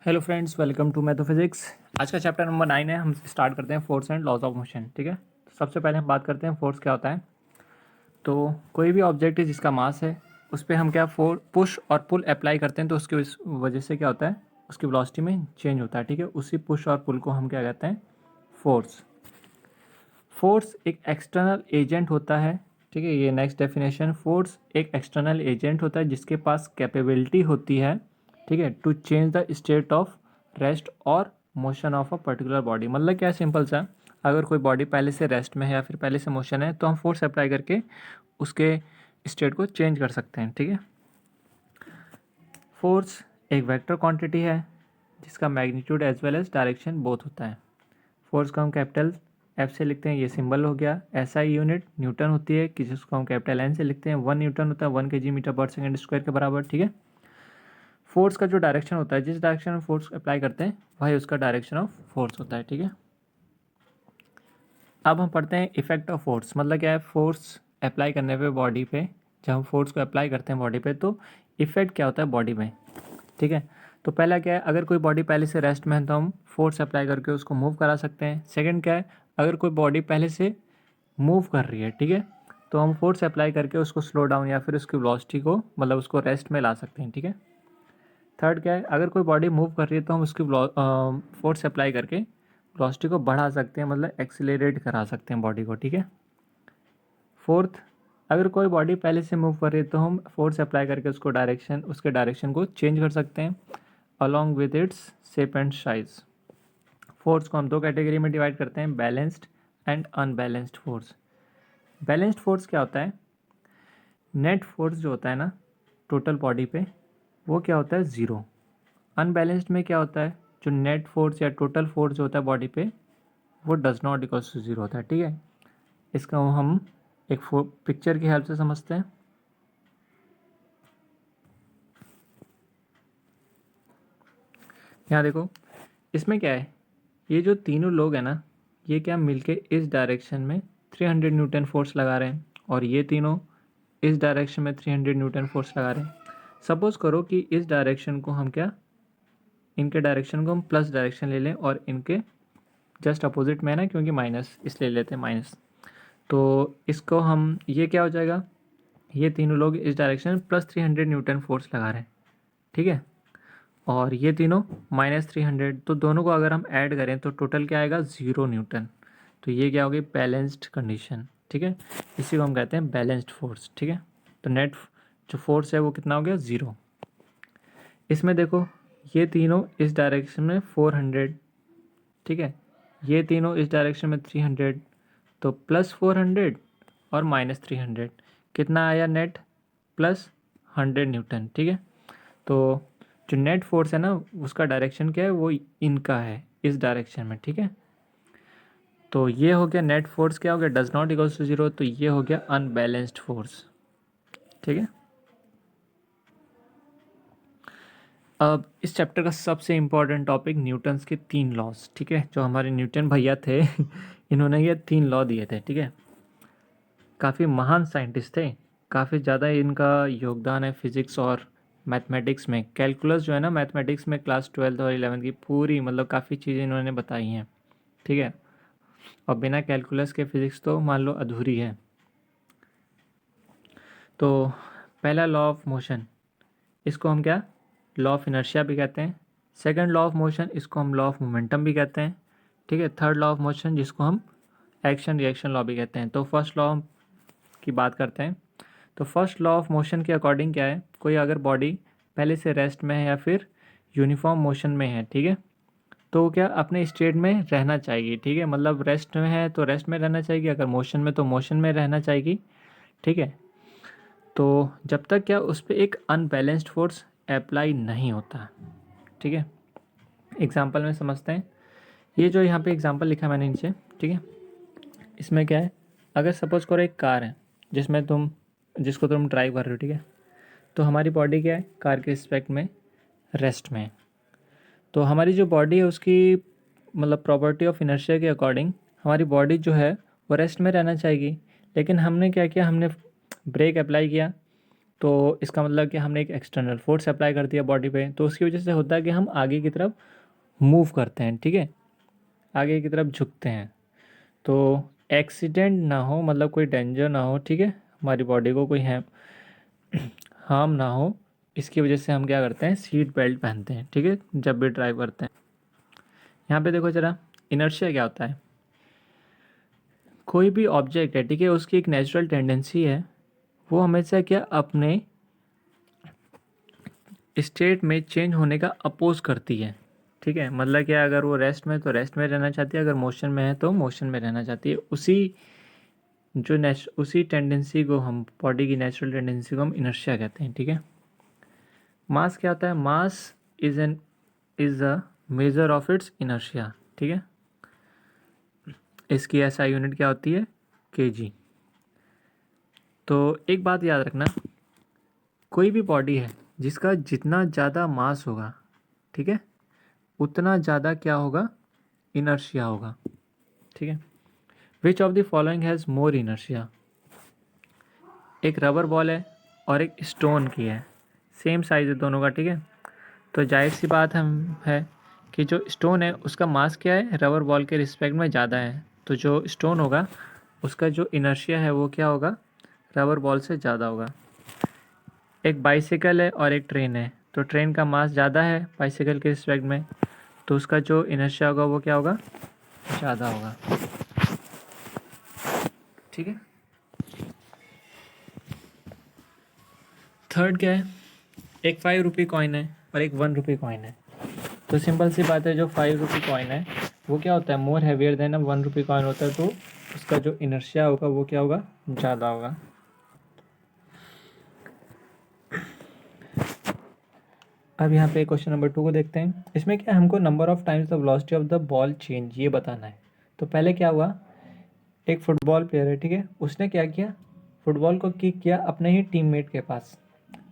Hello friends, welcome to Mathophysics. आज का chapter number 9 है। हम स्टार्ट करते हैं force and laws of motion. ठीक है, तो सबसे पहले हम बात करते हैं फोर्स क्या होता है। तो कोई भी ऑब्जेक्ट है जिसका मास है, उस पर हम क्या पुश और पुल अप्लाई करते हैं, तो उसकी वजह से क्या होता है, उसकी वेलोसिटी में चेंज होता है। ठीक है, उसी पुश और पुल को हम क्या कहते हैं, फोर्स। फोर्स एक एक्सटर्नल एजेंट होता है। ठीक है, ये नेक्स्ट डेफिनेशन, फोर्स एक एक्सटर्नल एजेंट होता है जिसके पास कैपेबिलिटी होती है, ठीक है, to change the state of rest और motion of a particular body. मतलब क्या, सिंपल सा, अगर कोई बॉडी पहले से रेस्ट में है या फिर पहले से मोशन है, तो हम फोर्स अप्लाई करके उसके स्टेट को चेंज कर सकते हैं। ठीक है, फोर्स एक वेक्टर क्वांटिटी है जिसका magnitude as well as direction both होता है। फोर्स को हम कैपिटल एफ से लिखते हैं, ये सिंबल हो गया। एसआई यूनिट न्यूटन होती है, कि जिसको हम कैपिटल एन से लिखते हैं। 1 न्यूटन होता है 1 kg/s² के बराबर। ठीक है, फोर्स का जो डायरेक्शन होता है, जिस डायरेक्शन में फोर्स अप्लाई करते हैं, वही उसका डायरेक्शन ऑफ फोर्स होता है। ठीक है, अब हम पढ़ते हैं इफेक्ट ऑफ फोर्स। मतलब क्या है, फोर्स अप्लाई करने पे बॉडी पे, जब हम फोर्स को अप्लाई करते हैं बॉडी पे, तो इफेक्ट क्या होता है बॉडी में। ठीक है, तो पहला क्या है, अगर कोई बॉडी पहले से रेस्ट में है तो हम फोर्स अप्लाई करके उसको मूव करा सकते हैं। सेकंड क्या है, अगर कोई बॉडी पहले से मूव कर रही है, ठीक है, तो हम फोर्स अप्लाई करके उसको स्लो डाउन या फिर उसकी वेलोसिटी को, मतलब उसको रेस्ट में ला सकते हैं। ठीक है, थर्ड क्या है, अगर कोई बॉडी मूव कर रही है तो हम उसकी फोर्स अप्लाई करके वेलोसिटी को बढ़ा सकते हैं, मतलब एक्सीलरेट करा सकते हैं बॉडी को। ठीक है, फोर्थ, अगर कोई बॉडी पहले से मूव कर रही है तो हम फोर्स अप्लाई करके उसके डायरेक्शन को चेंज कर सकते हैं along with its shape and size. Force को हम दो कैटेगरी में डिवाइड करते हैं, balanced and unbalanced force. Balanced force क्या होता है, नेट फोर्स जो होता है ना टोटल बॉडी पे, वो क्या होता है, ज़ीरो। अनबैलेंस्ड में क्या होता है, जो नेट फोर्स या टोटल फोर्स जो होता है बॉडी पे, वो does not equals to zero होता है। ठीक है, इसका हम एक पिक्चर की हेल्प से समझते हैं। यहाँ देखो, इसमें क्या है, ये जो तीनों लोग हैं ना, ये क्या मिलके इस डायरेक्शन में 300 न्यूटन फोर्स लगा रहे हैं, और ये तीनों इस डायरेक्शन में 300 न्यूटन फोर्स लगा रहे हैं। सपोज करो कि इस डायरेक्शन को हम क्या, इनके डायरेक्शन को हम प्लस डायरेक्शन ले लें, और इनके जस्ट अपोजिट में है ना, क्योंकि माइनस इसलिए लेते हैं माइनस, तो इसको हम, ये क्या हो जाएगा, ये तीनों लोग इस डायरेक्शन में प्लस 300 न्यूटन फोर्स लगा रहे हैं। ठीक है, और ये तीनों -300, तो दोनों को अगर हम ऐड करें तो टोटल क्या आएगा, 0 न्यूटन। तो ये क्या होगी, बैलेंस्ड कंडीशन। ठीक है, इसी को हम कहते हैं बैलेंस्ड फोर्स। ठीक है, तो नेट जो फोर्स है वो कितना हो गया, 0। इसमें देखो, ये तीनों इस डायरेक्शन में 400, ठीक है, ये तीनों इस डायरेक्शन में 300, तो +400 और -300 कितना आया नेट, +100 न्यूटन। ठीक है, तो जो नेट फोर्स है ना, उसका डायरेक्शन क्या है, वो इनका है, इस डायरेक्शन में। ठीक है, तो ये हो गया नेट फोर्स, क्या हो गया, does not equals to zero, तो ये हो गया अनबैलेंस्ड फोर्स। ठीक है, अब इस चैप्टर का सबसे इम्पॉर्टेंट टॉपिक, न्यूटन्स के 3 लॉज। ठीक है, जो हमारे न्यूटन भैया थे इन्होंने ये 3 लॉ दिए थे। ठीक है, काफ़ी महान साइंटिस्ट थे, काफ़ी ज़्यादा इनका योगदान है फिज़िक्स और मैथमेटिक्स में। कैलकुलस जो है ना, मैथमेटिक्स में क्लास 12 और 11 की पूरी, मतलब काफ़ी चीज़ें इन्होंने बताई हैं। ठीक है, और बिना कैलकुलस के फिज़िक्स तो मान लो अधूरी है। तो पहला लॉ ऑफ मोशन, इसको हम क्या, लॉ ऑफ इनर्शिया भी कहते हैं। सेकंड लॉ ऑफ मोशन, इसको हम लॉ ऑफ मोमेंटम भी कहते हैं। ठीक है, थर्ड लॉ ऑफ मोशन, जिसको हम एक्शन रिएक्शन लॉ भी कहते हैं। तो फर्स्ट लॉ की बात करते हैं। तो फर्स्ट लॉ ऑफ मोशन के अकॉर्डिंग क्या है, कोई अगर बॉडी पहले से रेस्ट में है या फिर यूनिफॉर्म मोशन में है, ठीक है, तो वो क्या अपने स्टेट में रहना चाहिए। ठीक है, मतलब रेस्ट में है तो रेस्ट में रहना चाहिए, अगर मोशन में तो मोशन में रहना चाहिए। ठीक है, तो जब तक क्या उस पर एक अनबैलेंस्ड फोर्स अप्लाई नहीं होता। ठीक है, एग्जाम्पल में समझते हैं। ये जो यहाँ पे एग्जाम्पल लिखा मैंने नीचे, ठीक है, इसमें क्या है, अगर सपोज करो एक कार है जिसको तुम ड्राइव कर रहे हो, ठीक है, तो हमारी बॉडी क्या है, कार के रिस्पेक्ट में रेस्ट में है। तो हमारी जो बॉडी है उसकी, मतलब प्रॉपर्टी ऑफ इनर्शिया के अकॉर्डिंग हमारी बॉडी जो है वो रेस्ट में रहना चाहिए। लेकिन हमने क्या किया, हमने ब्रेक अप्लाई किया, तो इसका मतलब कि हमने एक एक्सटर्नल फोर्स अप्लाई कर दिया बॉडी पे, तो उसकी वजह से होता है कि हम आगे की तरफ मूव करते हैं, ठीक है, आगे की तरफ झुकते हैं। तो एक्सीडेंट ना हो, मतलब कोई डेंजर ना हो, ठीक है, हमारी बॉडी को कोई हार्म ना हो, इसकी वजह से हम क्या करते हैं, सीट बेल्ट पहनते हैं, ठीक है, जब भी ड्राइव करते हैं। यहाँ पे देखो ज़रा, इनर्शिया क्या होता है। कोई भी ऑब्जेक्ट है, ठीक है, उसकी एक नेचुरल टेंडेंसी है, वो हमेशा क्या अपने स्टेट में चेंज होने का अपोज करती है, ठीक है, मतलब कि अगर वो रेस्ट में तो रेस्ट में रहना चाहती है, अगर मोशन में है तो मोशन में रहना चाहती है। उसी टेंडेंसी को हम, बॉडी की नेचुरल टेंडेंसी को हम इनर्शिया कहते हैं, ठीक है। मास क्या होता है, mass is a measure of its inertia, ठीक है। इसकी एसआई यूनिट क्या होती है, केजी। तो एक बात याद रखना, कोई भी बॉडी है जिसका जितना ज़्यादा मास होगा, ठीक है, उतना ज़्यादा क्या होगा, इनर्शिया होगा, ठीक है। Which of the following has more inertia. एक रबर बॉल है और एक स्टोन की है, सेम साइज़ है दोनों का, ठीक है। तो जाहिर सी बात है कि जो स्टोन है उसका मास क्या है, रबर बॉल के रिस्पेक्ट में ज़्यादा है, तो जो स्टोन होगा उसका जो इनर्शिया है वो क्या होगा, रबर बॉल से ज़्यादा होगा। एक बाइसिकल है और एक ट्रेन है, तो ट्रेन का मास ज़्यादा है बाइसिकल के रिस्पेक्ट में, तो उसका जो इनर्शिया होगा वो क्या होगा, ज़्यादा होगा, ठीक है। थर्ड क्या है, एक 5 रुपये कॉइन है और एक 1 रुपये कॉइन है। तो सिंपल सी बात है, जो 5 रुपये कॉइन है वो क्या होता है, मोर हैवियर देन 1 रुपये कॉइन होता है, तो उसका जो इनर्शिया होगा वो क्या होगा, ज़्यादा होगा। अब यहाँ पे क्वेश्चन नंबर 2 को देखते हैं। इसमें क्या, हमको number of times the velocity of the ball change ये बताना है। तो पहले क्या हुआ, एक फुटबॉल प्लेयर है, ठीक है, उसने क्या किया, फुटबॉल को किक किया अपने ही टीममेट के पास।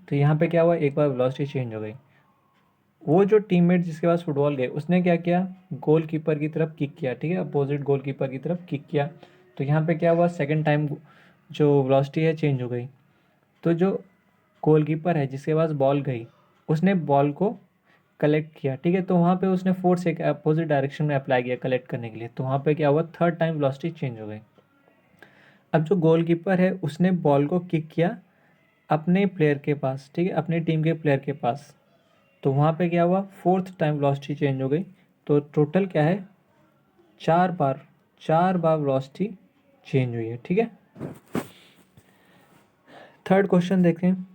तो यहाँ पे क्या हुआ, एक बार वेलोसिटी चेंज हो गई। वो जो टीममेट जिसके पास फुटबॉल गए उसने क्या किया, गोल कीपर की तरफ किक किया, ठीक है, अपोजिट गोल कीपर की तरफ किक किया। तो यहाँ पे क्या हुआ, सेकंड टाइम जो वेलोसिटी है चेंज हो गई। तो जो गोलकीपर है जिसके पास बॉल गई, उसने बॉल को कलेक्ट किया, ठीक है, तो वहाँ पे उसने फोर्स एक अपोजिट डायरेक्शन में अप्लाई किया कलेक्ट करने के लिए, तो वहाँ पे क्या हुआ, थर्ड टाइम वेलोसिटी चेंज हो गई। अब जो गोलकीपर है उसने बॉल को किक किया अपने प्लेयर के पास, ठीक है, अपनी टीम के प्लेयर के पास, तो वहाँ पे क्या हुआ, फोर्थ टाइम वेलोसिटी चेंज हो गई। तो टोटल क्या है, 4 बार वेलोसिटी चेंज हुई है, ठीक है। थर्ड क्वेश्चन देखते हैं।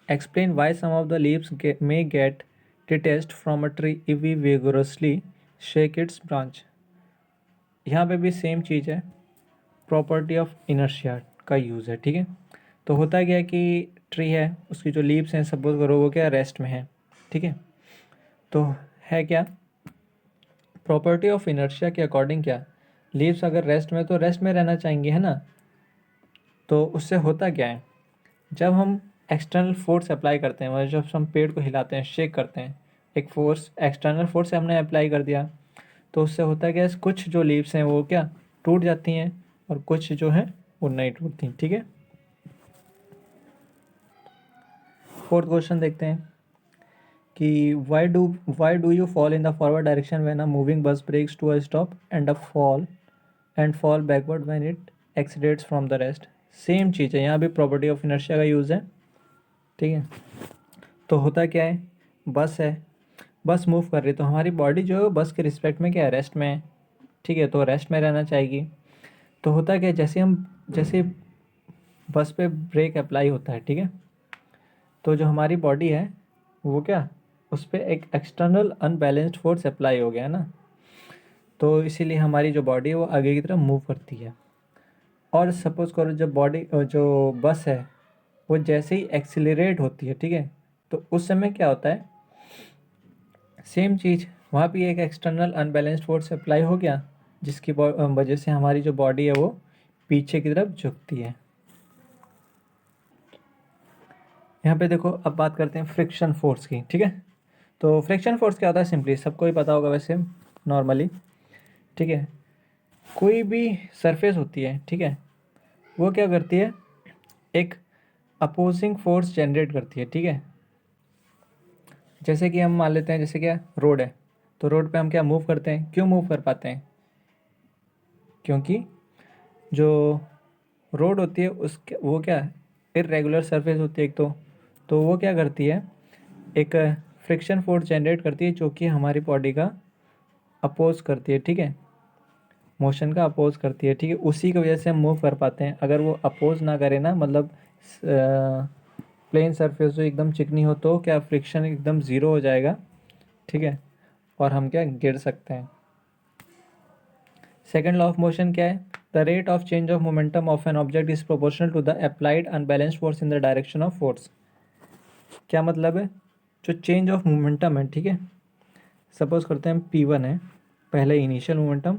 Explain why some of the leaves may get detached from a tree if we vigorously shake its branch. यहाँ पे भी सेम चीज़ है, प्रॉपर्टी ऑफ इनर्शिया का यूज़ है, ठीक है। तो होता क्या है कि ट्री है, उसकी जो लीव्स हैं सपोज करो वो क्या रेस्ट में है, ठीक है, तो है क्या, प्रॉपर्टी ऑफ इनर्शिया के अकॉर्डिंग क्या, लीव्स अगर रेस्ट में तो रेस्ट में रहना चाहेंगे, है ना। तो उससे होता क्या है, जब हम एक्सटर्नल फोर्स अप्लाई करते हैं, मतलब जब हम पेड़ को हिलाते हैं, शेक करते हैं, एक फोर्स एक्सटर्नल फोर्स से हमने अप्लाई कर दिया, तो उससे होता क्या है, कुछ जो लीव्स हैं वो क्या टूट जाती हैं और कुछ जो हैं वो नहीं टूटती, ठीक है। फोर्थ क्वेश्चन देखते हैं कि why do you fall in the forward direction when a moving bus brakes to a stop and fall backward when it accelerates from the rest. Same चीज़ है, यहाँ भी प्रॉपर्टी ऑफ इनर्शिया का use है, ठीक है। तो होता क्या है, बस है, बस मूव कर रही है, तो हमारी बॉडी जो है बस के रिस्पेक्ट में क्या है, रेस्ट में है, ठीक है, तो रेस्ट में रहना चाहेगी। तो होता क्या है, जैसे बस पे ब्रेक अप्लाई होता है, ठीक है, तो जो हमारी बॉडी है वो क्या, उस पर एक एक्सटर्नल अनबैलेंस्ड फोर्स अप्लाई हो गया है ना, तो इसीलिए हमारी जो बॉडी है वो आगे की तरफ मूव करती है। और सपोज करो जब जो बस है वो जैसे ही एक्सिलरेट होती है, ठीक है, तो उस समय क्या होता है, सेम चीज़, वहाँ भी एक एक्सटर्नल अनबैलेंस्ड फोर्स अप्लाई हो गया, जिसकी वजह से हमारी जो बॉडी है वो पीछे की तरफ झुकती है। यहाँ पे देखो, अब बात करते हैं फ्रिक्शन फोर्स की, ठीक है। तो फ्रिक्शन फोर्स क्या होता है, सिंपली सबको ही पता होगा वैसे नॉर्मली, ठीक है। कोई भी सरफेस होती है, ठीक है, वो क्या करती है, एक अपोजिंग फोर्स जनरेट करती है, ठीक है। जैसे कि हम मान लेते हैं, जैसे क्या रोड है, तो रोड पे हम क्या मूव करते हैं, क्यों मूव कर पाते हैं? क्योंकि जो रोड होती है उसके वो क्या इरेगुलर सरफेस होती है एक तो वो क्या करती है, एक फ्रिक्शन फोर्स जनरेट करती है जो कि हमारी बॉडी का अपोज करती है, ठीक है, मोशन का अपोज करती है, ठीक है। उसी की वजह से हम मूव कर पाते हैं। अगर वो अपोज ना करे ना, मतलब प्लेन सरफेस जो एकदम चिकनी हो तो क्या फ्रिक्शन एकदम ज़ीरो हो जाएगा, ठीक है, और हम क्या गिर सकते हैं। सेकेंड लॉ ऑफ मोशन क्या है? The rate of change of momentum of an object is proportional to the applied unbalanced force in the direction of force. क्या मतलब है? जो चेंज ऑफ मोमेंटम है, ठीक है, सपोज करते हैं P1 है, पहले initial momentum,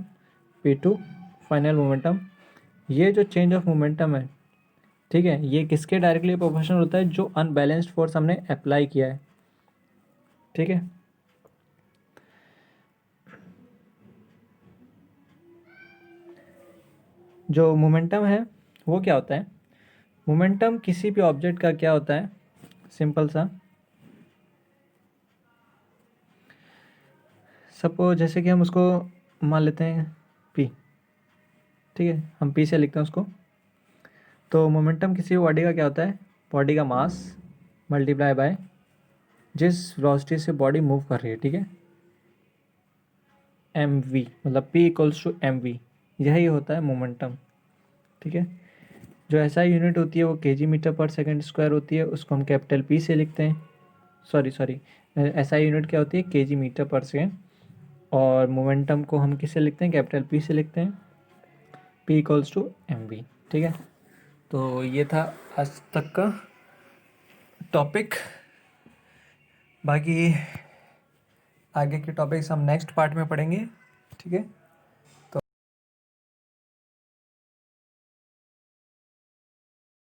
P2 final momentum. ये जो चेंज ऑफ मोमेंटम है, ठीक है, ये किसके डायरेक्टली प्रोपोर्शनल होता है? जो अनबैलेंस्ड फोर्स हमने अप्लाई किया है, ठीक है। जो मोमेंटम है वो क्या होता है? मोमेंटम किसी भी ऑब्जेक्ट का क्या होता है? सिंपल सा, सपोज जैसे कि हम उसको मान लेते हैं P, ठीक है, हम P से लिखते हैं उसको। तो मोमेंटम किसी बॉडी का क्या होता है? बॉडी का मास मल्टीप्लाई बाय जिस वेलोसिटी से बॉडी मूव कर रही है, ठीक है, mv, मतलब P इक्वल्स टू mv, यही होता है मोमेंटम, ठीक है। जो एसआई यूनिट होती है वो केजी मीटर पर सेकंड स्क्वायर होती है, उसको हम कैपिटल P से लिखते हैं। सॉरी एसआई यूनिट क्या होती है? केजी मीटर पर सेकंड, और मोमेंटम को हम किससे लिखते हैं? कैपिटल P से लिखते हैं, P इक्वल्स टू mv, ठीक है। तो ये था आज तक का टॉपिक। बाकी आगे के टॉपिक्स हम नेक्स्ट पार्ट में पढ़ेंगे, ठीक है।